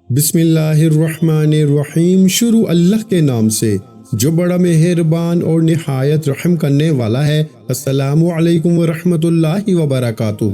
بسم اللہ الرحمن الرحیم۔ شروع اللہ کے نام سے جو بڑا مہربان اور نہایت رحم کرنے والا ہے۔ السلام علیکم ورحمۃ اللہ وبرکاتہ۔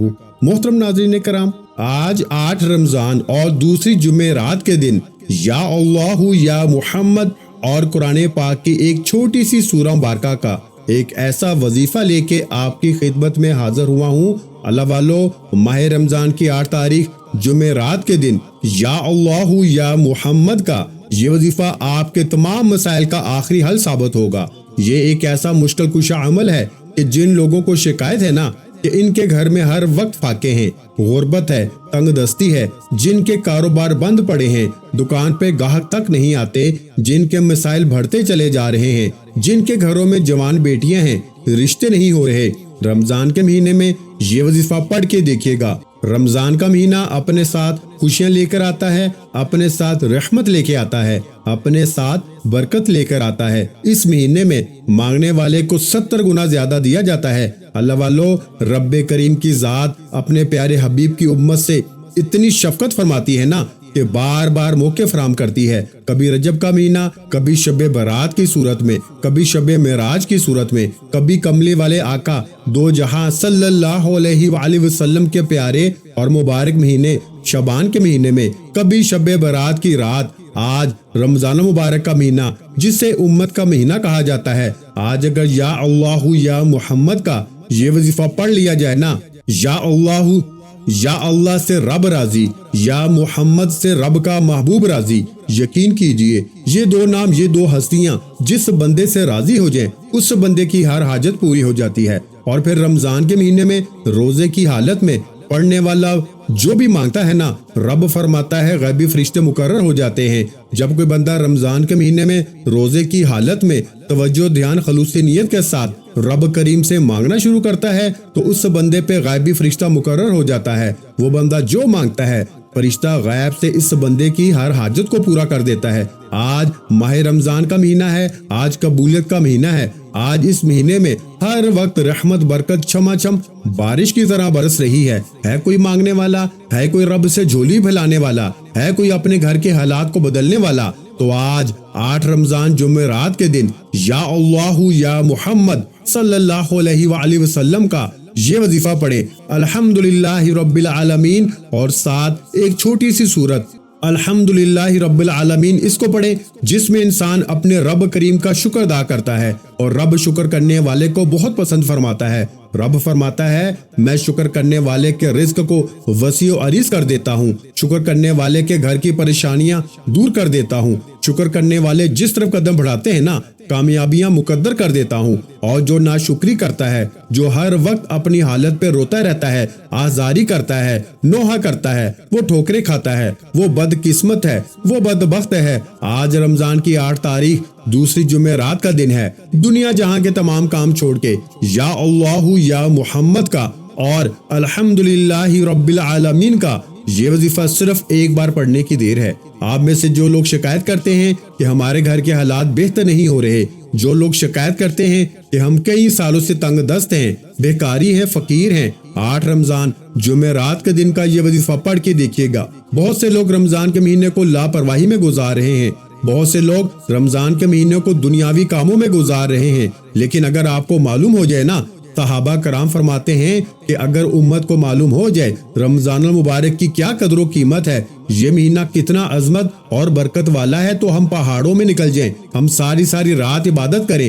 محترم ناظرین کرام، آج 8 رمضان اور دوسری جمعرات کے دن یا اللہ یا محمد اور قرآن پاک کی ایک چھوٹی سی سورہ مبارکہ کا ایک ایسا وظیفہ لے کے آپ کی خدمت میں حاضر ہوا ہوں۔ اللہ والو، ماہ رمضان کی 8 تاریخ جمعرات کے دن یا اللہ یا محمد کا یہ وظیفہ آپ کے تمام مسائل کا آخری حل ثابت ہوگا۔ یہ ایک ایسا مشکل کشا عمل ہے کہ جن لوگوں کو شکایت ہے نا کہ ان کے گھر میں ہر وقت فاقے ہیں، غربت ہے، تنگ دستی ہے، جن کے کاروبار بند پڑے ہیں، دکان پہ گاہک تک نہیں آتے، جن کے مسائل بڑھتے چلے جا رہے ہیں، جن کے گھروں میں جوان بیٹیاں ہیں، رشتے نہیں ہو رہے، رمضان کے مہینے میں یہ وظیفہ پڑھ کے دیکھیے گا۔ رمضان کا مہینہ اپنے ساتھ خوشیاں لے کر آتا ہے، اپنے ساتھ رحمت لے کے آتا ہے، اپنے ساتھ برکت لے کر آتا ہے۔ اس مہینے میں مانگنے والے کو 70 گنا زیادہ دیا جاتا ہے۔ اللہ والو، رب کریم کی ذات اپنے پیارے حبیب کی امت سے اتنی شفقت فرماتی ہے نا کہ بار بار موقع فراہم کرتی ہے۔ کبھی رجب کا مہینہ، کبھی شب برات کی صورت میں، کبھی شب معراج کی صورت میں، کبھی کملی والے آقا دو جہاں صلی اللہ علیہ وآلہ وسلم کے پیارے اور مبارک مہینے شعبان کے مہینے میں، کبھی شب برات کی رات۔ آج رمضان المبارک کا مہینہ جسے امت کا مہینہ کہا جاتا ہے، آج اگر یا اللہ یا محمد کا یہ وظیفہ پڑھ لیا جائے نا، یا اللہ سے رب راضی، یا محمد سے رب کا محبوب راضی، یقین کیجئے یہ 2 نام، یہ 2 ہستیاں جس بندے سے راضی ہو جائیں اس بندے کی ہر حاجت پوری ہو جاتی ہے۔ اور پھر رمضان کے مہینے میں روزے کی حالت میں پڑھنے والا جو بھی مانگتا ہے نا، رب فرماتا ہے غیبی فرشتے مقرر ہو جاتے ہیں۔ جب کوئی بندہ رمضان کے مہینے میں روزے کی حالت میں توجہ، دھیان، خلوص نیت کے ساتھ رب کریم سے مانگنا شروع کرتا ہے تو اس بندے پہ غیبی فرشتہ مقرر ہو جاتا ہے۔ وہ بندہ جو مانگتا ہے فرشتہ غیب سے اس بندے کی ہر حاجت کو پورا کر دیتا ہے۔ آج ماہ رمضان کا مہینہ ہے، آج قبولیت کا مہینہ ہے۔ آج اس مہینے میں ہر وقت رحمت، برکت چھما چھم بارش کی طرح برس رہی ہے۔ ہے کوئی مانگنے والا، ہے کوئی رب سے جھولی پھیلانے والا، ہے کوئی اپنے گھر کے حالات کو بدلنے والا، تو آج 8 رمضان جمعرات کے دن یا اللہ یا محمد صلی اللہ علیہ وآلہ وسلم کا یہ وظیفہ پڑھے، الحمدللہ رب العالمین، اور ساتھ ایک چھوٹی سی سورت الحمدللہ رب العالمین اس کو پڑھے، جس میں انسان اپنے رب کریم کا شکر ادا کرتا ہے، اور رب شکر کرنے والے کو بہت پسند فرماتا ہے۔ رب فرماتا ہے میں شکر کرنے والے کے رزق کو وسیع و عریض کر دیتا ہوں، شکر کرنے والے کے گھر کی پریشانیاں دور کر دیتا ہوں، شکر کرنے والے جس طرف قدم بڑھاتے ہیں نا کامیابیاں مقدر کر دیتا ہوں، اور جو ناشکری کرتا ہے، جو ہر وقت اپنی حالت پہ روتا رہتا ہے، آزاری کرتا ہے، نوحہ کرتا ہے، وہ ٹھوکریں کھاتا ہے، وہ بدقسمت ہے، وہ بدبخت ہے۔ آج رمضان کی 8 تاریخ دوسری جمعرات کا دن ہے۔ دنیا جہاں کے تمام کام چھوڑ کے یا اللہ یا محمد کا اور الحمدللہ رب العالمین کا یہ وظیفہ صرف ایک بار پڑھنے کی دیر ہے۔ آپ میں سے جو لوگ شکایت کرتے ہیں کہ ہمارے گھر کے حالات بہتر نہیں ہو رہے، جو لوگ شکایت کرتے ہیں کہ ہم کئی سالوں سے تنگ دست ہیں، بیکاری ہے، فقیر ہیں، 8 رمضان جمعرات کے دن کا یہ وظیفہ پڑھ کے دیکھیے گا۔ بہت سے لوگ رمضان کے مہینے کو لاپرواہی میں گزار رہے ہیں، بہت سے لوگ رمضان کے مہینے کو دنیاوی کاموں میں گزار رہے ہیں، لیکن اگر آپ کو معلوم ہو جائے نا، صحابہ کرام فرماتے ہیں کہ اگر امت کو معلوم ہو جائے رمضان المبارک کی کیا قدر و قیمت ہے، یہ مہینہ کتنا عظمت اور برکت والا ہے، تو ہم پہاڑوں میں نکل جائیں، ہم ساری رات عبادت کریں،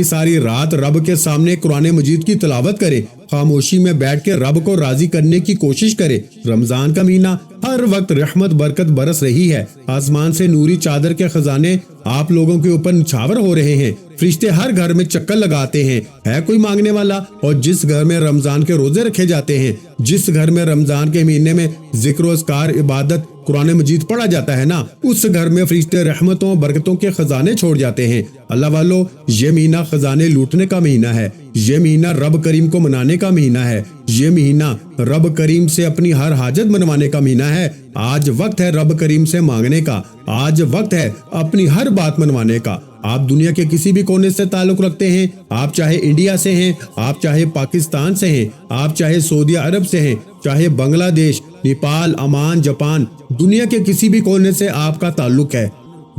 ساری رات رب کے سامنے قرآن مجید کی تلاوت کریں، خاموشی میں بیٹھ کے رب کو راضی کرنے کی کوشش کریں۔ رمضان کا مہینہ ہر وقت رحمت برکت برس رہی ہے، آسمان سے نوری چادر کے خزانے آپ لوگوں کے اوپر نچھاور ہو رہے ہیں، فرشتے ہر گھر میں چکر لگاتے ہیں۔ ہے کوئی مانگنے والا، اور جس گھر میں رمضان کے روزے رکھے جاتے ہیں، جس گھر میں رمضان کے مہینے میں ذکر و اذکار، عبادت، قرآن مجید پڑھا جاتا ہے نا، اس گھر میں فرشتے رحمتوں برکتوں کے خزانے چھوڑ جاتے ہیں۔ اللہ والو، یہ مہینہ خزانے لوٹنے کا مہینہ ہے، یہ مہینہ رب کریم کو منانے کا مہینہ ہے، یہ مہینہ رب کریم سے اپنی ہر حاجت منوانے کا مہینہ ہے۔ آج وقت ہے رب کریم سے مانگنے کا، آج وقت ہے اپنی ہر بات منوانے کا، آپ دنیا کے کسی بھی کونے سے تعلق رکھتے ہیں، آپ چاہے انڈیا سے ہیں، آپ چاہے پاکستان سے ہیں، آپ چاہے سعودی عرب سے ہیں، چاہے بنگلہ دیش، نیپال، عمان، جاپان، دنیا کے کسی بھی کونے سے آپ کا تعلق ہے،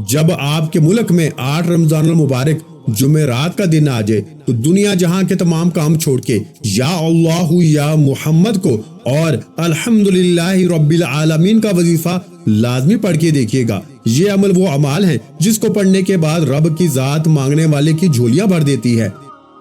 جب آپ کے ملک میں 8 رمضان المبارک جمعرات کا دن آ جائے تو دنیا جہاں کے تمام کام چھوڑ کے یا اللہ یا محمد کو اور الحمدللہ رب العالمین کا وظیفہ لازمی پڑھ کے دیکھیے گا۔ یہ عمل وہ اعمال ہیں جس کو پڑھنے کے بعد رب کی ذات مانگنے والے کی جھولیاں بھر دیتی ہے،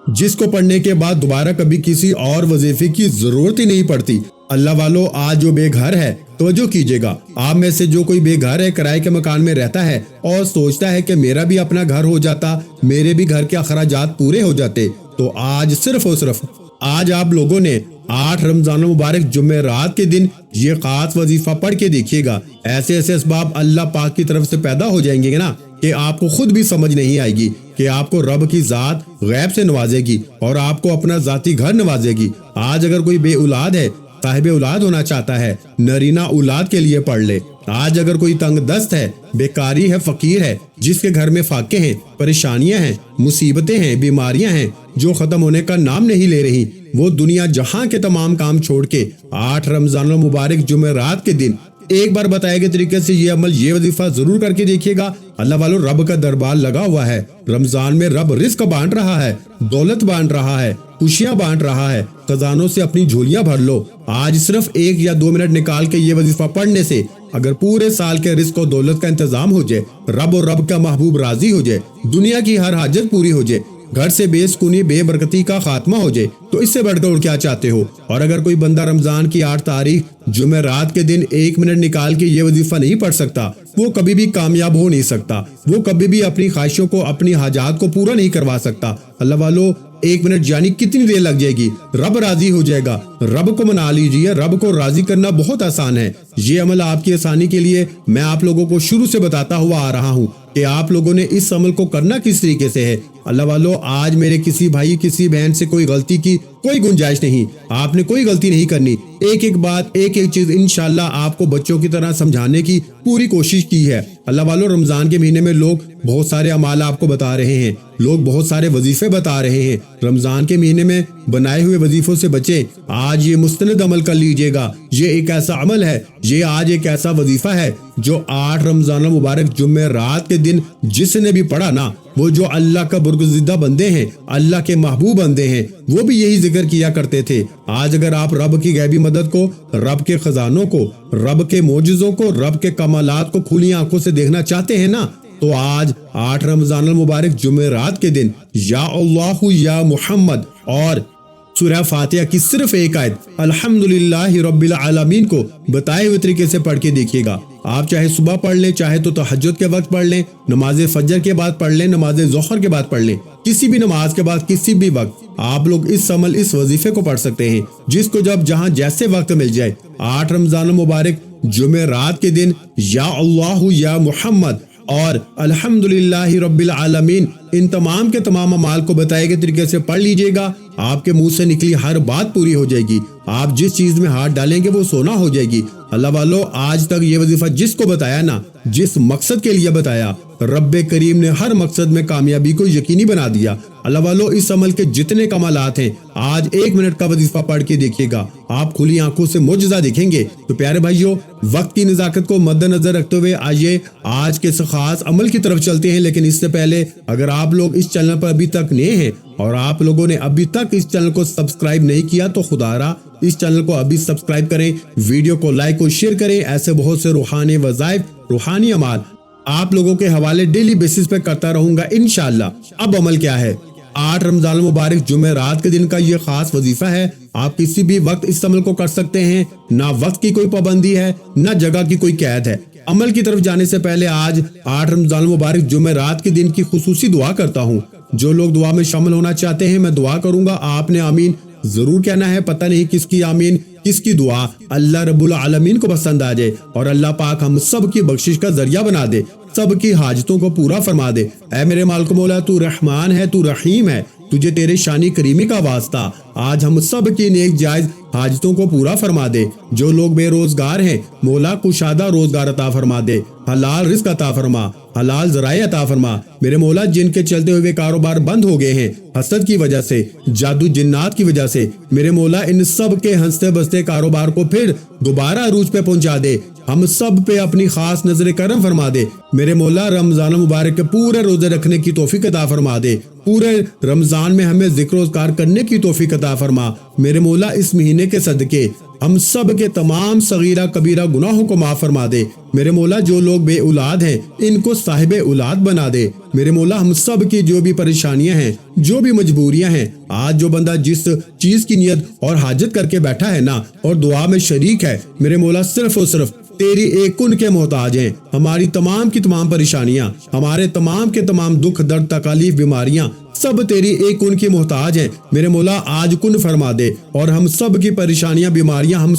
جس کو پڑھنے کے بعد دوبارہ کبھی کسی اور وظیفے کی ضرورت ہی نہیں پڑتی۔ اللہ والو، آج جو بے گھر ہے توجہ کیجئے گا، آپ میں سے جو کوئی بے گھر ہے، کرائے کے مکان میں رہتا ہے اور سوچتا ہے کہ میرا بھی اپنا گھر ہو جاتا، میرے بھی گھر کے اخراجات پورے ہو جاتے، تو آج صرف اور صرف آج آپ لوگوں نے 8 رمضان المبارک جمعرات کے دن یہ خاص وظیفہ پڑھ کے دیکھیے گا۔ ایسے ایسے اسباب اللہ پاک کی طرف سے پیدا ہو جائیں گے نا کہ آپ کو خود بھی سمجھ نہیں آئے گی کہ آپ کو رب کی ذات غیب سے نوازے گی اور آپ کو اپنا ذاتی گھر نوازے گی۔ آج اگر کوئی بے اولاد ہے، صاحب اولاد ہونا چاہتا ہے، نرینہ اولاد کے لیے پڑھ لے۔ آج اگر کوئی تنگ دست ہے، بیکاری ہے، فقیر ہے، جس کے گھر میں فاقے ہیں، پریشانیاں ہیں، مصیبتیں ہیں، بیماریاں ہیں جو ختم ہونے کا نام نہیں لے رہی، وہ دنیا جہاں کے تمام کام چھوڑ کے 8 رمضان المبارک جمعرات کے دن ایک بار بتائے گئے طریقے سے یہ عمل، یہ وظیفہ ضرور کر کے دیکھیے گا۔ اللہ والو، رب کا دربار لگا ہوا ہے، رمضان میں رب رزق بانٹ رہا ہے، دولت بانٹ رہا ہے، خوشیاں بانٹ رہا ہے، خزانوں سے اپنی جھولیاں بھر لو۔ آج صرف 1 یا 2 منٹ نکال کے یہ وظیفہ پڑھنے سے اگر پورے سال کے رزق و دولت کا انتظام ہو جائے، رب اور رب کا محبوب راضی ہو جائے، دنیا کی ہر حاجت پوری ہو جائے، گھر سے بے سکونی بے برکتی کا خاتمہ ہو جائے، تو اس سے بڑھ کر اور کیا چاہتے ہو؟ اور اگر کوئی بندہ رمضان کی 8 تاریخ جمعرات کے دن 1 منٹ نکال کے یہ وظیفہ نہیں پڑھ سکتا، وہ کبھی بھی کامیاب ہو نہیں سکتا، وہ کبھی بھی اپنی خواہشوں کو، اپنی حاجات کو پورا نہیں کروا سکتا۔ اللہ والو، 1 منٹ یعنی کتنی دیر لگ جائے گی؟ رب راضی ہو جائے گا۔ رب کو منا لیجئے، رب کو راضی کرنا بہت آسان ہے۔ یہ عمل آپ کی آسانی کے لیے میں آپ لوگوں کو شروع سے بتاتا ہوا آ رہا ہوں کہ آپ لوگوں نے اس عمل کو کرنا کس طریقے سے ہے۔ اللہ والو، آج میرے کسی بھائی کسی بہن سے کوئی غلطی کی کوئی گنجائش نہیں، آپ نے کوئی غلطی نہیں کرنی۔ ایک ایک بات، ایک ایک چیز انشاءاللہ آپ کو بچوں کی طرح سمجھانے کی پوری کوشش کی ہے۔ اللہ والو، رمضان کے مہینے میں لوگ بہت سارے اعمال آپ کو بتا رہے ہیں، لوگ بہت سارے وظیفے بتا رہے ہیں۔ رمضان کے مہینے میں بنائے ہوئے وظیفوں سے بچیں۔ آج یہ مستند عمل کر لیجئے گا، یہ ایک ایسا عمل ہے، یہ آج ایک ایسا وظیفہ ہے جو 8 رمضان المبارک جمعرات کے دن جس نے بھی پڑھا نا، وہ جو اللہ کا برگزیدہ بندے ہیں، اللہ کے محبوب بندے ہیں، وہ بھی یہی ذکر کیا کرتے تھے۔ آج اگر آپ رب کی غیبی مدد کو، رب کے خزانوں کو، رب کے معجزوں کو، رب کے کمالات کو کھلی آنکھوں سے دیکھنا چاہتے ہیں نا، تو آج 8 رمضان المبارک جمعرات کے دن یا اللہ یا محمد اور سورہ فاتحہ کی صرف ایک آیت الحمدللہ رب العالمین کو بتائے ہوئے طریقے سے پڑھ کے دیکھیے گا۔ آپ چاہے صبح پڑھ لیں، چاہے تو تہجد کے وقت پڑھ لیں، نماز فجر کے بعد پڑھ لیں، نماز ظہر کے بعد پڑھ لیں، کسی بھی نماز کے بعد کسی بھی وقت آپ لوگ اس عمل، اس وظیفے کو پڑھ سکتے ہیں، جس کو جب جہاں جیسے وقت مل جائے۔ 8 رمضان المبارک جمعرات کے دن یا اللہ یا محمد اور الحمدللہ رب العالمین، ان تمام کے تمام اعمال کو بتائے گئے طریقے سے پڑھ لیجئے گا۔ آپ کے منہ سے نکلی ہر بات پوری ہو جائے گی، آپ جس چیز میں ہاتھ ڈالیں گے وہ سونا ہو جائے گی۔ اللہ والو، آج تک یہ وظیفہ جس کو بتایا نا، جس مقصد کے لیے بتایا، رب کریم نے ہر مقصد میں کامیابی کو یقینی بنا دیا۔ اللہ والو، اس عمل کے جتنے کمالات ہیں، آج 1 منٹ کا وظیفہ پڑھ کے دیکھیے گا، آپ کھلی آنکھوں سے معجزہ دیکھیں گے۔ تو پیارے بھائیوں، وقت کی نزاکت کو مد نظر رکھتے ہوئے آئیے آج کے اس خاص عمل کی طرف چلتے ہیں۔ لیکن اس سے پہلے اگر آپ لوگ اس چینل پر ابھی تک نئے ہیں اور آپ لوگوں نے ابھی تک اس چینل کو سبسکرائب نہیں کیا، تو خدا را اس چینل کو ابھی سبسکرائب کریں، ویڈیو کو لائک اور شیئر کریں۔ ایسے بہت سے روحانی وظائف، روحانی اعمال آپ لوگوں کے حوالے ڈیلی بیسس پہ کرتا رہوں گا انشاءاللہ۔ اب عمل کیا ہے؟ 8 رمضان المبارک جمعرات کے دن کا یہ خاص وظیفہ ہے۔ آپ کسی بھی وقت اس عمل کو کر سکتے ہیں، نہ وقت کی کوئی پابندی ہے، نہ جگہ کی کوئی قید ہے۔ عمل کی طرف جانے سے پہلے آج 8 رمضان المبارک جمعرات کے دن کی خصوصی دعا کرتا ہوں۔ جو لوگ دعا میں شامل ہونا چاہتے ہیں، میں دعا کروں گا، آپ نے آمین ضرور کہنا ہے۔ پتہ نہیں کس کی آمین، کس کی دعا اللہ رب العالمین کو پسند آ جائے اور اللہ پاک ہم سب کی بخشش کا ذریعہ بنا دے، سب کی حاجتوں کو پورا فرما دے۔ اے میرے مالک مولا، تو رحمان ہے، تو رحیم ہے، تجھے تیرے شانی کریمی کا واسطہ آج ہم سب کی نیک جائز حاجتوں کو پورا فرما دے۔ جو لوگ بے روزگار ہیں، مولا کشادہ روزگار عطا فرما دے، حلال رزق عطا فرما، حلال ذرائع عطا فرما۔ میرے مولا جن کے چلتے ہوئے کاروبار بند ہو گئے ہیں حسد کی وجہ سے، جادو جنات کی وجہ سے، میرے مولا ان سب کے ہنستے بستے کاروبار کو پھر دوبارہ عروج پہ پہنچا دے۔ ہم سب پہ اپنی خاص نظر کرم فرما دے۔ میرے مولا رمضان مبارک کے پورے روزے رکھنے کی توفیق عطا فرما دے۔ پورے رمضان میں ہمیں ذکر و اذکار کرنے کی توفیق عطا فرما۔ میرے مولا اس مہینے کے صدقے ہم سب کے تمام صغیرہ کبیرہ گناہوں کو معاف فرما دے۔ میرے مولا جو لوگ بے اولاد ہیں ان کو صاحب اولاد بنا دے۔ میرے مولا ہم سب کی جو بھی پریشانیاں ہیں، جو بھی مجبوریاں ہیں، آج جو بندہ جس چیز کی نیت اور حاجت کر کے بیٹھا ہے نا اور دعا میں شریک ہے، میرے مولا صرف اور صرف تیری ایک کن کے محتاج ہیں۔ ہماری تمام کی تمام پریشانیاں، ہمارے تمام کے تمام دکھ درد تکالیف بیماریاں سب تیری ایک کن کی محتاج ہیں۔ میرے مولا آج کن فرما دے اور ہم سب کی پریشانیاں بیماریاں ہم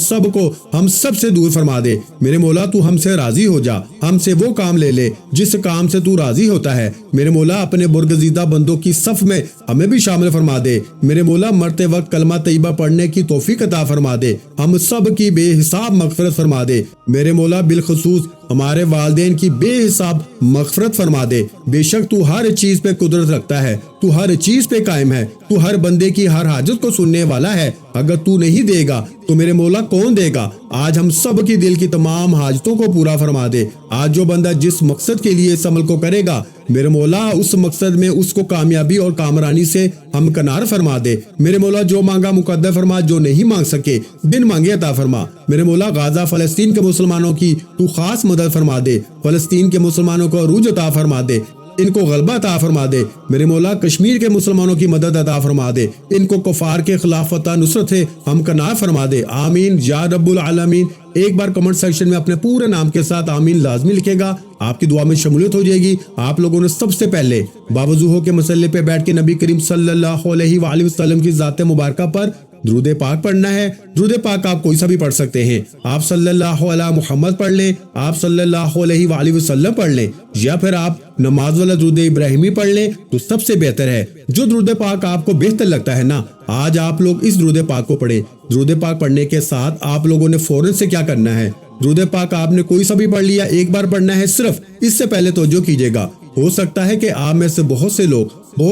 سب سے دور فرما دے۔ میرے مولا تو ہم سے راضی ہو جا، ہم سے وہ کام لے لے جس کام سے تو راضی ہوتا ہے۔ میرے مولا اپنے برگزیدہ بندوں کی صف میں ہمیں بھی شامل فرما دے۔ میرے مولا مرتے وقت کلمہ طیبہ پڑھنے کی توفیق عطا فرما دے۔ ہم سب کی بے حساب مغفرت فرما دے۔ میرے مولا بالخصوص ہمارے والدین کی بے حساب مغفرت فرما دے۔ بے شک تو ہر چیز پہ قدرت رکھتا ہے، تو ہر چیز پہ قائم ہے، تو ہر بندے کی ہر حاجت کو سننے والا ہے۔ اگر تو نہیں دے گا تو میرے مولا کون دے گا؟ آج ہم سب کی دل کی تمام حاجتوں کو پورا فرما دے۔ آج جو بندہ جس مقصد کے لیے اس عمل کو کرے گا، میرے مولا اس مقصد میں اس کو کامیابی اور کامرانی سے ہمکنار فرما دے۔ میرے مولا جو مانگا مقدر فرما، جو نہیں مانگ سکے بن مانگے عطا فرما۔ میرے مولا غزہ فلسطین کے مسلمانوں کی تو خاص مدد فرما دے۔ فلسطین کے مسلمانوں کو عروج عطا فرما دے، ان کو غلبہ عطا فرما دے۔ میرے مولا کشمیر کے مسلمانوں کی مدد عطا فرما دے، ان کو کفار کے خلاف فتح نصرت سے ہمکنار فرما دے۔ آمین یا رب العالمین۔ ایک بار کمنٹ سیکشن میں اپنے پورے نام کے ساتھ آمین لازمی لکھے گا، آپ کی دعا میں شمولیت ہو جائے گی۔ آپ لوگوں نے سب سے پہلے باوضو ہو کے مسلے پہ بیٹھ کے نبی کریم صلی اللہ علیہ وآلہ وسلم کی ذات مبارکہ پر درود پاک پڑھنا ہے۔ درود پاک آپ کوئی سا بھی پڑھ سکتے ہیں، آپ صلی اللہ علیہ محمد پڑھ لیں، آپ صلی اللہ علیہ وآلہ وسلم پڑھ لیں، یا پھر آپ نماز والا درود ابراہیمی پڑھ لیں تو سب سے بہتر ہے۔ جو درود پاک آپ کو بہتر لگتا ہے نا، آج آپ لوگ اس درود پاک کو پڑھیں۔ درود پاک پڑھنے کے ساتھ آپ لوگوں نے فوراً سے کیا کرنا ہے، درود پاک آپ نے کوئی سا بھی پڑھ لیا، ایک بار پڑھنا ہے صرف۔ اس سے پہلے توجہ کیجیے گا، ہو سکتا ہے کہ آپ میں سے بہت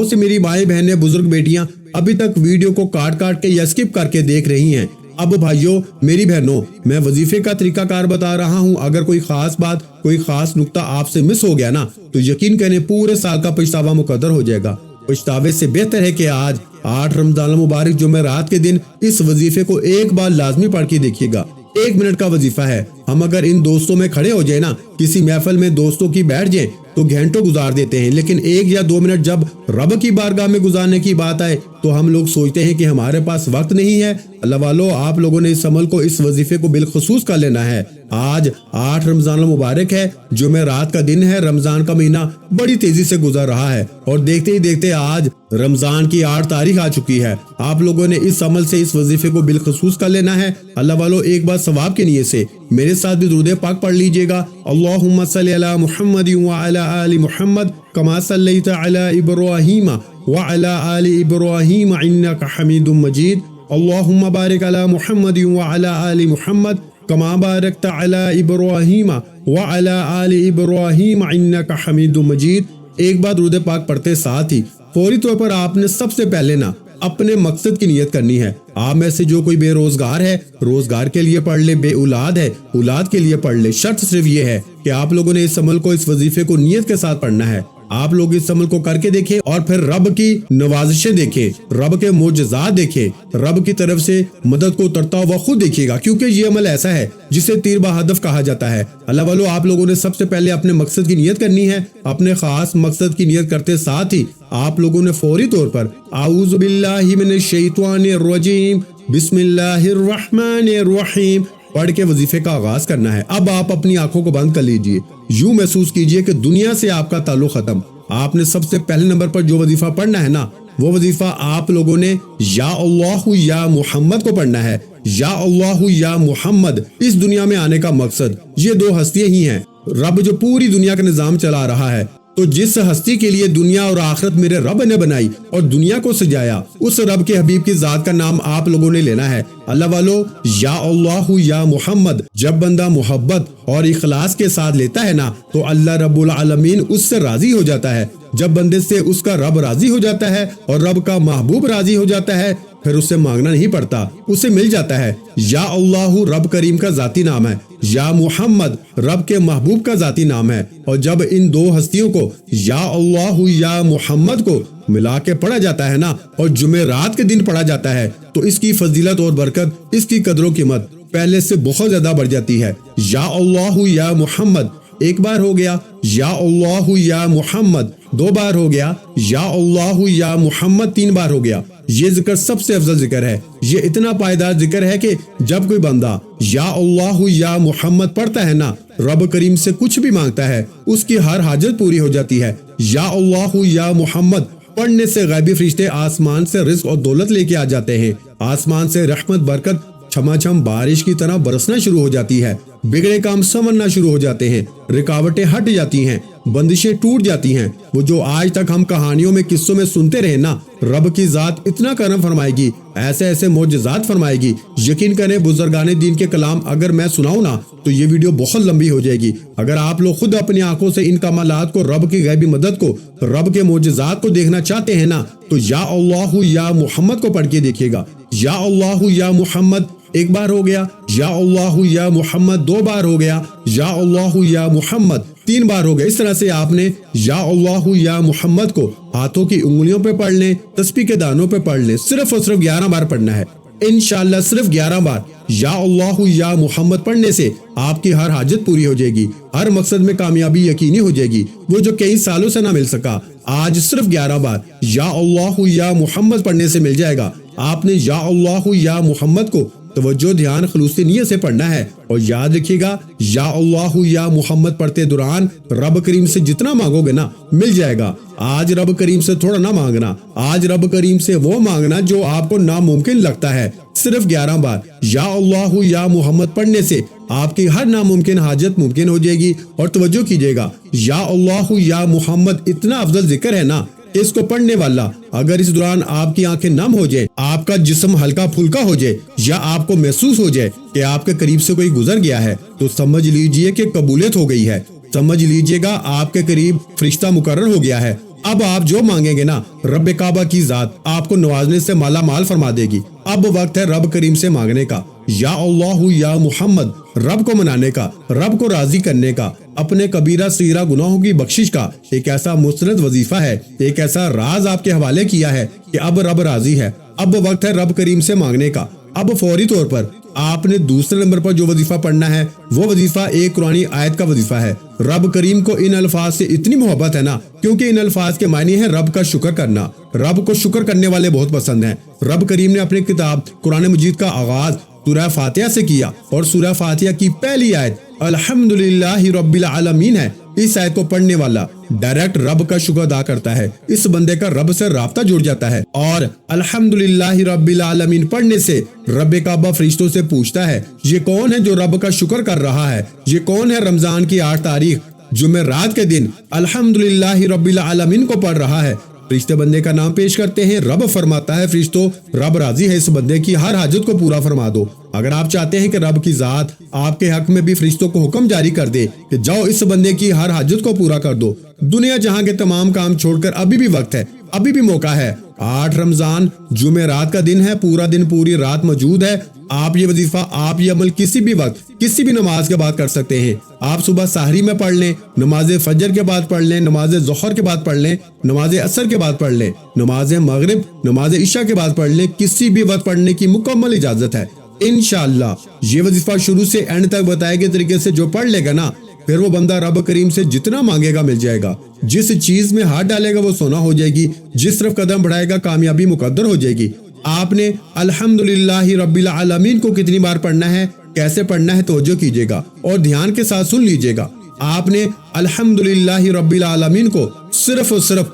سی میری مائیں بہنیں بزرگ بیٹیاں ابھی تک ویڈیو کو کاٹ کے یا اسکپ کر کے دیکھ رہی ہیں۔ اب بھائیوں میری بہنوں، میں وظیفے کا طریقہ کار بتا رہا ہوں، اگر کوئی خاص بات کوئی خاص نقطہ آپ سے مس ہو گیا نا تو یقین کریں پورے سال کا پچھتاوا مقدر ہو جائے گا۔ پچھتاوے سے بہتر ہے کہ آج 8 رمضان المبارک جمعرات کے دن اس وظیفے کو ایک بار لازمی پڑھ کے دیکھیے گا۔ 1 منٹ کا وظیفہ ہے، ہم اگر ان دوستوں میں کھڑے ہو جائیں نا، کسی محفل میں دوستوں کی بیٹھ جائیں تو گھنٹوں گزار دیتے ہیں، لیکن 1 یا 2 منٹ جب رب کی بارگاہ میں گزارنے کی بات آئے تو ہم لوگ سوچتے ہیں کہ ہمارے پاس وقت نہیں ہے۔ اللہ والو، آپ لوگوں نے اس عمل کو، اس وظیفے کو بالخصوص کر لینا ہے۔ آج 8 رمضان المبارک ہے، جمعرات کا دن ہے، رمضان کا مہینہ بڑی تیزی سے گزر رہا ہے اور دیکھتے ہی دیکھتے آج رمضان کی 8 تاریخ آ چکی ہے۔ آپ لوگوں نے اس عمل سے اس وظیفے کو بالخصوص کر لینا ہے۔ اللہ والو، ایک بار ثواب کی نیت سے میرے ساتھ بھی درود پاک پڑھ لیجئے گا۔ اللہم صلی علی محمد وعلی آل محمد کما صلیت علی ابراہیم وعلی آل ابراہیم انک حمید مجید۔ اللہم بارک علی محمد وعلی آل محمد کما بارکت علی ابراہیم وعلی آل ابراہیم انک حمید مجید۔ ایک بار درود پاک پڑھتے ساتھ ہی فوری طور پر آپ نے سب سے پہلے نا اپنے مقصد کی نیت کرنی ہے۔ آپ میں سے جو کوئی بے روزگار ہے، روزگار کے لیے پڑھ لے، بے اولاد ہے، اولاد کے لیے پڑھ لے۔ شرط صرف یہ ہے کہ آپ لوگوں نے اس عمل کو، اس وظیفے کو نیت کے ساتھ پڑھنا ہے۔ آپ لوگ اس عمل کو کر کے دیکھیں اور پھر رب کی نوازشیں دیکھیں، رب کے معجزات دیکھیں، رب کی طرف سے مدد کو اترتا ہوا خود دیکھیے گا، کیونکہ یہ عمل ایسا ہے جسے تیر بہدف کہا جاتا ہے۔ اللہ والو، آپ لوگوں نے سب سے پہلے اپنے مقصد کی نیت کرنی ہے۔ اپنے خاص مقصد کی نیت کرتے ساتھ ہی آپ لوگوں نے فوری طور پر اعوذ باللہ من الشیطان الرجیم بسم اللہ الرحمن الرحیم پڑھ کے وظیفے کا آغاز کرنا ہے۔ اب آپ اپنی آنکھوں کو بند کر لیجئے، یوں محسوس کیجئے کہ دنیا سے آپ کا تعلق ختم۔ آپ نے سب سے پہلے نمبر پر جو وظیفہ پڑھنا ہے نا، وہ وظیفہ آپ لوگوں نے یا اللہ یا محمد کو پڑھنا ہے۔ یا اللہ یا محمد، اس دنیا میں آنے کا مقصد یہ 2 ہستیاں ہی ہیں۔ رب جو پوری دنیا کا نظام چلا رہا ہے، تو جس ہستی کے لیے دنیا اور آخرت میرے رب نے بنائی اور دنیا کو سجایا، اس رب کے حبیب کی ذات کا نام آپ لوگوں نے لینا ہے۔ اللہ والو، یا اللہ یا محمد جب بندہ محبت اور اخلاص کے ساتھ لیتا ہے نا تو اللہ رب العالمین اس سے راضی ہو جاتا ہے۔ جب بندے سے اس کا رب راضی ہو جاتا ہے اور رب کا محبوب راضی ہو جاتا ہے، پھر اس سے مانگنا نہیں پڑتا، اسے مل جاتا ہے۔ یا اللہ رب کریم کا ذاتی نام ہے، یا محمد رب کے محبوب کا ذاتی نام ہے، اور جب ان دو ہستیوں کو یا اللہ یا محمد کو ملا کے پڑھا جاتا ہے نا اور جمعرات کے دن پڑھا جاتا ہے تو اس کی فضیلت اور برکت، اس کی قدر و قیمت پہلے سے بہت زیادہ بڑھ جاتی ہے۔ یا اللہ یا محمد ایک بار ہو گیا، یا اللہ یا محمد دو بار ہو گیا، یا اللہ یا محمد تین بار ہو گیا۔ یہ ذکر سب سے افضل ذکر ہے، یہ اتنا پائیدار ذکر ہے کہ جب کوئی بندہ یا اللہ یا محمد پڑھتا ہے نا، رب کریم سے کچھ بھی مانگتا ہے اس کی ہر حاجت پوری ہو جاتی ہے۔ یا اللہ یا محمد پڑھنے سے غیبی فرشتے آسمان سے رزق اور دولت لے کے آ جاتے ہیں، آسمان سے رحمت برکت چھما چھم بارش کی طرح برسنا شروع ہو جاتی ہے، بگڑے کام سنورنا شروع ہو جاتے ہیں، رکاوٹیں ہٹ جاتی ہیں، بندشیں ٹوٹ جاتی ہیں۔ وہ جو آج تک ہم کہانیوں میں قصوں میں سنتے رہے نا، رب کی ذات اتنا کرم فرمائے گی، ایسے ایسے معجزات فرمائے گی۔ یقین کریں بزرگان دین کے کلام اگر میں سناؤں نا تو یہ ویڈیو بہت لمبی ہو جائے گی۔ اگر آپ لوگ خود اپنی آنکھوں سے ان کمالات کو، رب کی غیبی مدد کو، رب کے معجزات کو دیکھنا چاہتے ہیں نا تو یا اللہ یا محمد کو پڑھ کے دیکھیے گا۔ یا اللہ یا محمد ایک بار ہو گیا، یا اللہ یا محمد دو بار ہو گیا، یا اللہ یا محمد تین بار ہو گیا۔ اس طرح سے آپ نے یا اللہ یا محمد کو ہاتھوں کی انگلیوں پہ پڑھ لیں، تسبیح کے دانوں پہ پڑھ لیں، صرف اور صرف 11 بار پڑھنا ہے انشاءاللہ، صرف 11 بار یا اللہ یا محمد پڑھنے سے آپ کی ہر حاجت پوری ہو جائے گی، ہر مقصد میں کامیابی یقینی ہو جائے گی۔ وہ جو کئی سالوں سے نہ مل سکا، آج صرف 11 بار یا اللہ یا محمد پڑھنے سے مل جائے گا۔ آپ نے یا اللہ یا محمد کو توجہ دھیان خلوص نیت سے پڑھنا ہے، اور یاد رکھیے گا یا اللہ یا محمد پڑھتے دوران رب کریم سے جتنا مانگو گے نا مل جائے گا۔ آج رب کریم سے تھوڑا نہ مانگنا، آج رب کریم سے وہ مانگنا جو آپ کو ناممکن لگتا ہے۔ صرف 11 بار یا اللہ یا محمد پڑھنے سے آپ کی ہر ناممکن حاجت ممکن ہو جائے گی۔ اور توجہ کیجئے گا، یا اللہ یا محمد اتنا افضل ذکر ہے نا، اس کو پڑھنے والا اگر اس دوران آپ کی آنکھیں نم ہو جائے، آپ کا جسم ہلکا پھلکا ہو جائے، یا آپ کو محسوس ہو جائے کہ آپ کے قریب سے کوئی گزر گیا ہے، تو سمجھ لیجئے کہ قبولیت ہو گئی ہے، سمجھ لیجئے گا آپ کے قریب فرشتہ مقرر ہو گیا ہے۔ اب آپ جو مانگیں گے نا، رب کعبہ کی ذات آپ کو نوازنے سے مالا مال فرما دے گی۔ اب وقت ہے رب کریم سے مانگنے کا، یا اللہ یا محمد رب کو منانے کا، رب کو راضی کرنے کا، اپنے کبیرہ صغیرہ گناہوں کی بخشش کا۔ ایک ایسا مستند وظیفہ ہے، ایک ایسا راز آپ کے حوالے کیا ہے کہ اب رب راضی ہے۔ اب وقت ہے رب کریم سے مانگنے کا۔ اب فوری طور پر آپ نے دوسرے نمبر پر جو وظیفہ پڑھنا ہے وہ وظیفہ ایک قرآنی آیت کا وظیفہ ہے۔ رب کریم کو ان الفاظ سے اتنی محبت ہے نا، کیونکہ ان الفاظ کے معنی ہے رب کا شکر کرنا۔ رب کو شکر کرنے والے بہت پسند ہیں۔ رب کریم نے اپنی کتاب قرآن مجید کا آغاز سورہ فاتحہ سے کیا، اور سورہ فاتحہ کی پہلی آیت الحمدللہ رب العالمین ہے۔ اس آیت کو پڑھنے والا ڈائریکٹ رب کا شکر ادا کرتا ہے، اس بندے کا رب سے رابطہ جڑ جاتا ہے۔ اور الحمدللہ رب العالمین پڑھنے سے رب کعبہ فرشتوں سے پوچھتا ہے یہ کون ہے جو رب کا شکر کر رہا ہے، یہ کون ہے رمضان کی 8 تاریخ جمعرات کے دن الحمدللہ رب العالمین کو پڑھ رہا ہے۔ فرشتے بندے کا نام پیش کرتے ہیں، رب فرماتا ہے فرشتوں رب راضی ہے، اس بندے کی ہر حاجت کو پورا فرما دو۔ اگر آپ چاہتے ہیں کہ رب کی ذات آپ کے حق میں بھی فرشتوں کو حکم جاری کر دے کہ جاؤ اس بندے کی ہر حاجت کو پورا کر دو، دنیا جہاں کے تمام کام چھوڑ کر ابھی بھی وقت ہے، ابھی بھی موقع ہے۔ 8 رمضان جمعرات کا دن ہے، پورا دن پوری رات موجود ہے۔ آپ یہ وظیفہ، آپ یہ عمل کسی بھی وقت کسی بھی نماز کے بعد کر سکتے ہیں۔ آپ صبح سحری میں پڑھ لیں، نماز فجر کے بعد پڑھ لیں، نماز ظہر کے بعد پڑھ لیں، نماز عصر کے بعد پڑھ لیں، نماز مغرب، نماز عشاء کے بعد پڑھ لیں، کسی بھی وقت پڑھنے کی مکمل اجازت ہے۔ انشاءاللہ یہ وظیفہ شروع سے اینڈ تک بتائے گئے طریقے سے جو پڑھ لے گا نا، پھر وہ بندہ رب کریم سے جتنا مانگے گا مل جائے گا۔ جس چیز میں ہاتھ ڈالے گا وہ سونا ہو جائے گی، جس طرف قدم بڑھائے گا کامیابی مقدر ہو جائے گی۔ آپ نے الحمدللہ رب العالمین کو کتنی بار پڑھنا ہے، کیسے پڑھنا ہے، توجہ کیجئے گا اور دھیان کے ساتھ سن لیجئے گا۔ آپ نے الحمدللہ رب العالمین کو صرف اور صرف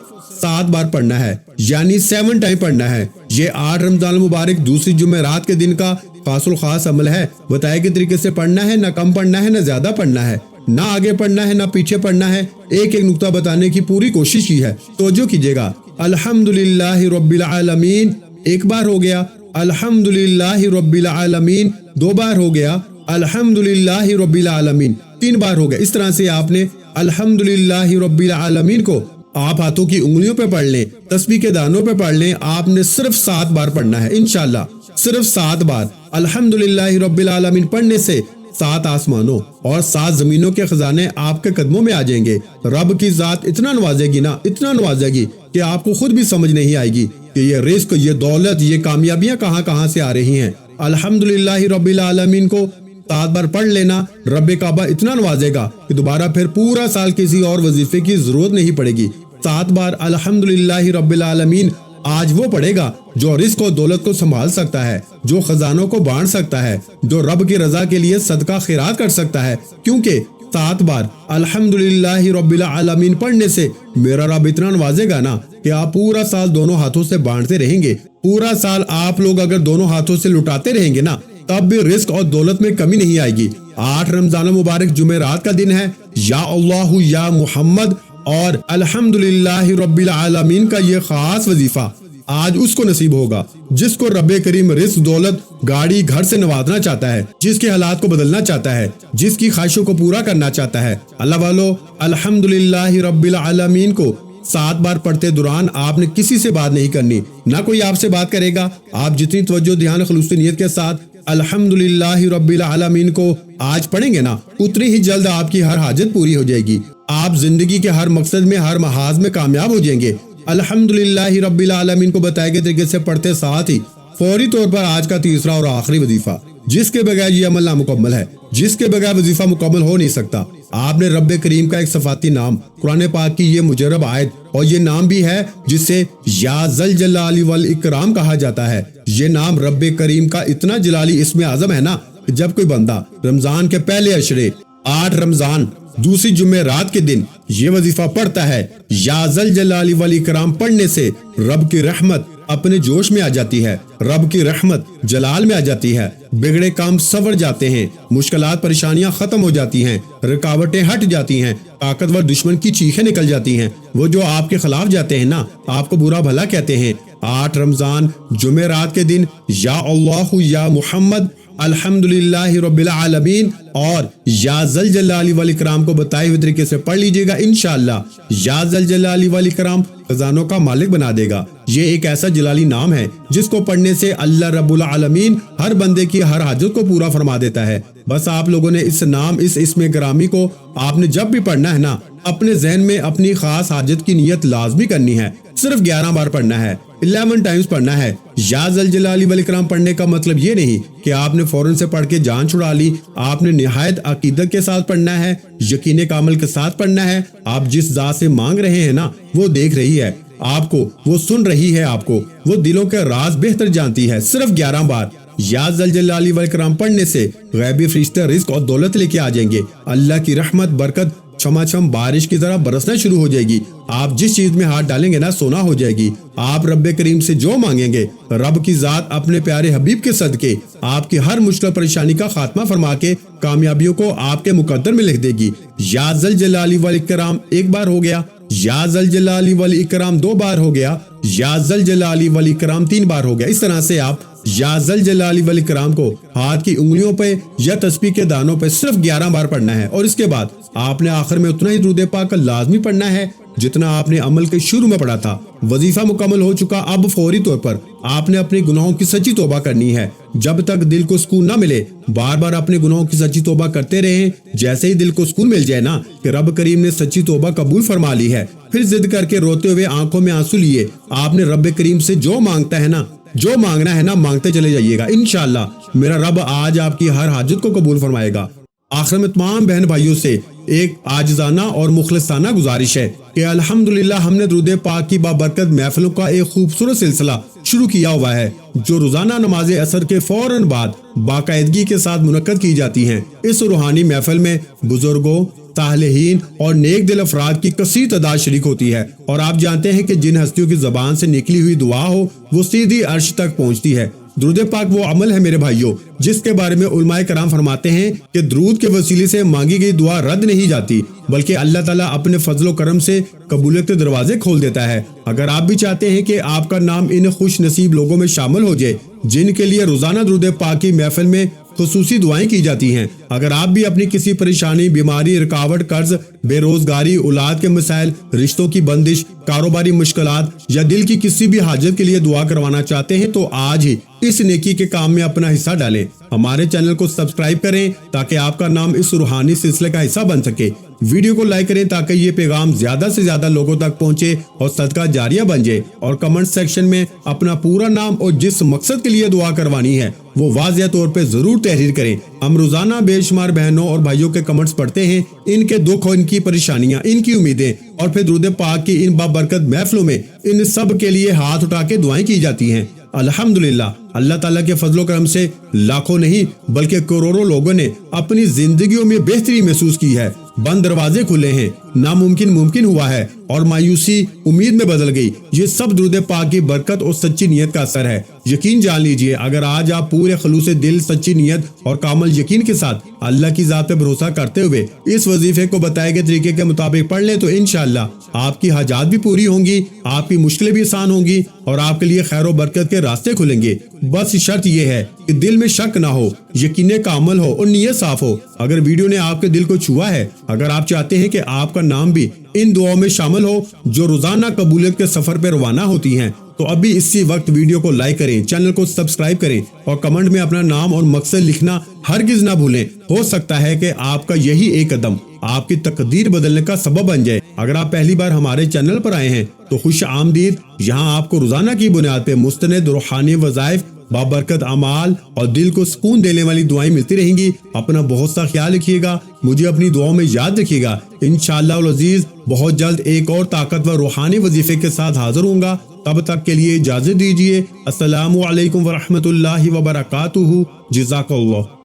7 بار پڑھنا ہے، یعنی 7 ٹائم پڑھنا ہے۔ یہ 8 رمضان المبارک دوسری جمعرات کے دن کا خاص الخاص عمل ہے۔ بتائے کے طریقے سے پڑھنا ہے، نہ کم پڑھنا ہے نہ زیادہ پڑھنا ہے۔ نہ آگے پڑھنا ہے نہ پیچھے پڑھنا ہے، ایک ایک نقطہ بتانے کی پوری کوشش کی ہے۔ توجہ کیجیے گا، الحمدللہ رب العالمین ایک بار ہو گیا، الحمدللہ رب العالمین دو بار ہو گیا، الحمدللہ رب العالمین تین بار ہو گیا۔ اس طرح سے آپ نے الحمدللہ رب العالمین کو آپ ہاتھوں کی انگلیوں پہ پڑھ لیں، تسبیح کے دانوں پہ پڑھ لیں، آپ نے صرف 7 بار پڑھنا ہے انشاءاللہ، صرف 7 بار۔ الحمدللہ رب العالمین پڑھنے سے 7 آسمانوں اور 7 زمینوں کے خزانے آپ کے قدموں میں آ جائیں گے۔ رب کی ذات اتنا نوازے گی نا، اتنا نوازے گی کہ آپ کو خود بھی سمجھ نہیں آئے گی کہ یہ رزق، یہ دولت، یہ کامیابیاں کہاں سے آ رہی ہیں۔ الحمدللہ رب العالمین کو 7 بار پڑھ لینا، رب کعبہ اتنا نوازے گا کہ دوبارہ پھر پورا سال کسی اور وظیفے کی ضرورت نہیں پڑے گی۔ 7 بار الحمدللہ رب العالمین آج وہ پڑھے گا جو رزق و دولت کو سنبھال سکتا ہے، جو خزانوں کو بانٹ سکتا ہے، جو رب کی رضا کے لیے صدقہ خیرات کر سکتا ہے، کیونکہ 7 بار الحمدللہ رب العالمین پڑھنے سے میرا رب اتنا نوازے گا نا کہ آپ پورا سال دونوں ہاتھوں سے بانٹتے رہیں گے۔ پورا سال آپ لوگ اگر دونوں ہاتھوں سے لٹاتے رہیں گے نا، تب بھی رزق اور دولت میں کمی نہیں آئے گی۔ 8 رمضان المبارک جمعرات کا دن ہے، یا اللہ یا محمد اور الحمدللہ رب العالمین کا یہ خاص وظیفہ آج اس کو نصیب ہوگا جس کو رب کریم رزق، دولت، گاڑی، گھر سے نوازنا چاہتا ہے، جس کے حالات کو بدلنا چاہتا ہے، جس کی خواہشوں کو پورا کرنا چاہتا ہے۔ اللہ والو، الحمدللہ رب العالمین کو 7 بار پڑھتے دوران آپ نے کسی سے بات نہیں کرنی، نہ کوئی آپ سے بات کرے گا۔ آپ جتنی توجہ، دھیان، خلوص نیت کے ساتھ الحمدللہ رب العالمین کو آج پڑھیں گے نا، اتنی ہی جلد آپ کی ہر حاجت پوری ہو جائے گی، آپ زندگی کے ہر مقصد میں، ہر محاذ میں کامیاب ہو جائیں گے۔ الحمدللہ رب العالمین کو بتائے گئے طریقے سے پڑھتے ساتھ ہی فوری طور پر آج کا تیسرا اور آخری وظیفہ، جس کے بغیر یہ عمل نامکمل ہے، جس کے بغیر وظیفہ مکمل ہو نہیں سکتا۔ آپ نے رب کریم کا ایک صفاتی نام، قرآن پاک کی یہ مجرب آیت، اور یہ نام بھی ہے جسے یا ذل جلال والاکرام کہا جاتا ہے۔ یہ نام رب کریم کا اتنا جلالی اسم اعظم ہے نا کہ جب کوئی بندہ رمضان کے پہلے عشرے 8 رمضان دوسری جمعرات کے دن یہ وظیفہ پڑھتا ہے، یا ذل جلال والاکرام پڑھنے سے رب کی رحمت اپنے جوش میں آ جاتی ہے، رب کی رحمت جلال میں آ جاتی ہے، بگڑے کام سنور جاتے ہیں، مشکلات پریشانیاں ختم ہو جاتی ہیں، رکاوٹیں ہٹ جاتی ہیں، طاقتور دشمن کی چیخیں نکل جاتی ہیں، وہ جو آپ کے خلاف جاتے ہیں نا، آپ کو برا بھلا کہتے ہیں۔ 8 رمضان جمعرات کے دن یا اللہ یا محمد الحمدللہ رب العالمین اور یا ذل جلال والاکرام کو بتائے ہوئے طریقے سے پڑھ لیجئے گا، انشاءاللہ یا ذل جلال والاکرام خزانوں کا مالک بنا دے گا۔ یہ ایک ایسا جلالی نام ہے جس کو پڑھنے سے اللہ رب العالمین ہر بندے کی ہر حاجت کو پورا فرما دیتا ہے۔ بس آپ لوگوں نے اس نام، اس اسم گرامی کو آپ نے جب بھی پڑھنا ہے نا، اپنے ذہن میں اپنی خاص حاجت کی نیت لازمی کرنی ہے۔ صرف 11 بار پڑھنا ہے، 11 ٹائمز پڑھنا ہے۔ یا ذل جلال والاکرام پڑھنے کا مطلب یہ نہیں کہ آپ نے فوراً سے پڑھ کے جان چھڑا لی، آپ نے نہایت عقیدت کے ساتھ پڑھنا ہے، یقین کامل کے ساتھ پڑھنا ہے۔ آپ جس ذات سے مانگ رہے ہیں نا، وہ دیکھ رہی ہے آپ کو، وہ سن رہی ہے آپ کو، وہ دلوں کے راز بہتر جانتی ہے۔ صرف 11 بار یا ذل جلال والاکرام پڑھنے سے غیبی فرشتے رزق اور دولت لے کے آ جائیں گے، اللہ کی رحمت، برکت چھما چھم بارش کی طرح برسنا شروع ہو جائے گی۔ آپ جس چیز میں ہاتھ ڈالیں گے نا، سونا ہو جائے گی۔ آپ رب کریم سے جو مانگیں گے، رب کی ذات اپنے پیارے حبیب کے صدقے آپ کی ہر مشکل پریشانی کا خاتمہ فرما کے کامیابیوں کو آپ کے مقدر میں لکھ دے گی۔ یا ذل جلال والاکرام ایک بار ہو گیا، یا ذل جلال والاکرام 2 بار ہو گیا، یا ذل جلال والاکرام 3 بار ہو گیا۔ اس طرح سے آپ یا ذل جلال والاکرام کو ہاتھ کی انگلیوں پہ یا تسبیح کے دانوں پہ صرف 11 بار پڑھنا ہے، اور اس کے بعد آپ نے آخر میں اتنا ہی درود پاک لازمی پڑھنا ہے جتنا آپ نے عمل کے شروع میں پڑھا تھا۔ وظیفہ مکمل ہو چکا، اب فوری طور پر آپ نے اپنے گناہوں کی سچی توبہ کرنی ہے۔ جب تک دل کو سکون نہ ملے، بار بار اپنے گناہوں کی سچی توبہ کرتے رہیں۔ جیسے ہی دل کو سکون مل جائے نا کہ رب کریم نے سچی توبہ قبول فرما لی ہے، پھر ضد کر کے روتے ہوئے آنکھوں میں آنسو لیے آپ نے رب کریم سے جو مانگتا ہے نا، جو مانگنا ہے نا، مانگتے چلے جائیے گا۔ انشاءاللہ میرا رب آج آپ کی ہر حاجت کو قبول فرمائے گا۔ آخر میں تمام بہن بھائیوں سے ایک عاجزانہ اور مخلصانہ گزارش ہے کہ الحمدللہ ہم نے درود پاک کی بابرکت محفلوں کا ایک خوبصورت سلسلہ شروع کیا ہوا ہے، جو روزانہ نماز عصر کے فوراً بعد باقاعدگی کے ساتھ منعقد کی جاتی ہیں۔ اس روحانی محفل میں بزرگوں، صالحین اور نیک دل افراد کی کثیر تعداد شریک ہوتی ہے، اور آپ جانتے ہیں کہ جن ہستیوں کی زبان سے نکلی ہوئی دعا ہو وہ سیدھی عرش تک پہنچتی ہے۔ درود پاک وہ عمل ہے میرے بھائیوں جس کے بارے میں علماء کرام فرماتے ہیں کہ درود کے وسیلے سے مانگی گئی دعا رد نہیں جاتی بلکہ اللہ تعالیٰ اپنے فضل و کرم سے قبولیت کے دروازے کھول دیتا ہے۔ اگر آپ بھی چاہتے ہیں کہ آپ کا نام ان خوش نصیب لوگوں میں شامل ہو جائے جن کے لیے روزانہ درود پاک کی محفل میں خصوصی دعائیں کی جاتی ہیں، اگر آپ بھی اپنی کسی پریشانی، بیماری، رکاوٹ، قرض، بے روزگاری، اولاد کے مسائل، رشتوں کی بندش، کاروباری مشکلات یا دل کی کسی بھی حاجت کے لیے دعا کروانا چاہتے ہیں تو آج ہی اس نیکی کے کام میں اپنا حصہ ڈالیں۔ ہمارے چینل کو سبسکرائب کریں تاکہ آپ کا نام اس روحانی سلسلے کا حصہ بن سکے۔ ویڈیو کو لائک کریں تاکہ یہ پیغام زیادہ سے زیادہ لوگوں تک پہنچے اور صدقہ جاریہ بن جائے، اور کمنٹ سیکشن میں اپنا پورا نام اور جس مقصد کے لیے دعا کروانی ہے وہ واضح طور پہ ضرور تحریر کریں۔ ہم روزانہ بے شمار بہنوں اور بھائیوں کے کمنٹس پڑھتے ہیں، ان کے دکھ اور ان کی پریشانیاں، ان کی امیدیں، اور پھر درود پاک کی ان بابرکت محفلوں میں ان سب کے لیے ہاتھ اٹھا کے دعائیں کی جاتی ہیں۔ الحمدللہ اللہ تعالیٰ کے فضل و کرم سے لاکھوں نہیں بلکہ کروڑوں لوگوں نے اپنی زندگیوں میں بہتری محسوس کی ہے، بند دروازے کھلے ہیں، ناممکن ممکن ہوا ہے اور مایوسی امید میں بدل گئی۔ یہ سب درود پاک کی برکت اور سچی نیت کا اثر ہے۔ یقین جان لیجئے اگر آج آپ پورے خلوص دل، سچی نیت اور کامل یقین کے ساتھ اللہ کی ذات پہ بھروسہ کرتے ہوئے اس وظیفے کو بتائے گئے طریقے کے مطابق پڑھ لیں تو انشاءاللہ آپ کی حاجات بھی پوری ہوں گی، آپ کی مشکلیں بھی آسان ہوں گی اور آپ کے لیے خیر و برکت کے راستے کھلیں گے۔ بس شرط یہ ہے کہ دل میں شک نہ ہو، یقین کامل ہو اور نیت صاف ہو۔ اگر ویڈیو نے آپ کے دل کو چھوا ہے، اگر آپ چاہتے ہیں کہ آپ کا نام بھی ان دعاؤں میں شامل ہو جو روزانہ قبولیت کے سفر پہ روانہ ہوتی ہیں، تو ابھی اسی وقت ویڈیو کو لائک کریں، چینل کو سبسکرائب کریں اور کمنٹ میں اپنا نام اور مقصد لکھنا ہرگز نہ بھولیں۔ ہو سکتا ہے کہ آپ کا یہی ایک قدم آپ کی تقدیر بدلنے کا سبب بن جائے۔ اگر آپ پہلی بار ہمارے چینل پر آئے ہیں تو خوش آمدید۔ یہاں آپ کو روزانہ کی بنیاد پہ مستند روحانی وظائف، بابرکت اعمال اور دل کو سکون دینے والی دعائیں ملتی رہیں گی۔ اپنا بہت سا خیال رکھیے گا، مجھے اپنی دعاؤں میں یاد رکھیے گا۔ انشاءاللہ العزیز بہت جلد ایک اور طاقتور روحانی وظیفے کے ساتھ حاضر ہوں گا۔ تب تک کے لیے اجازت دیجیے۔ السلام علیکم ورحمۃ اللہ وبرکاتہ۔ جزاک اللہ۔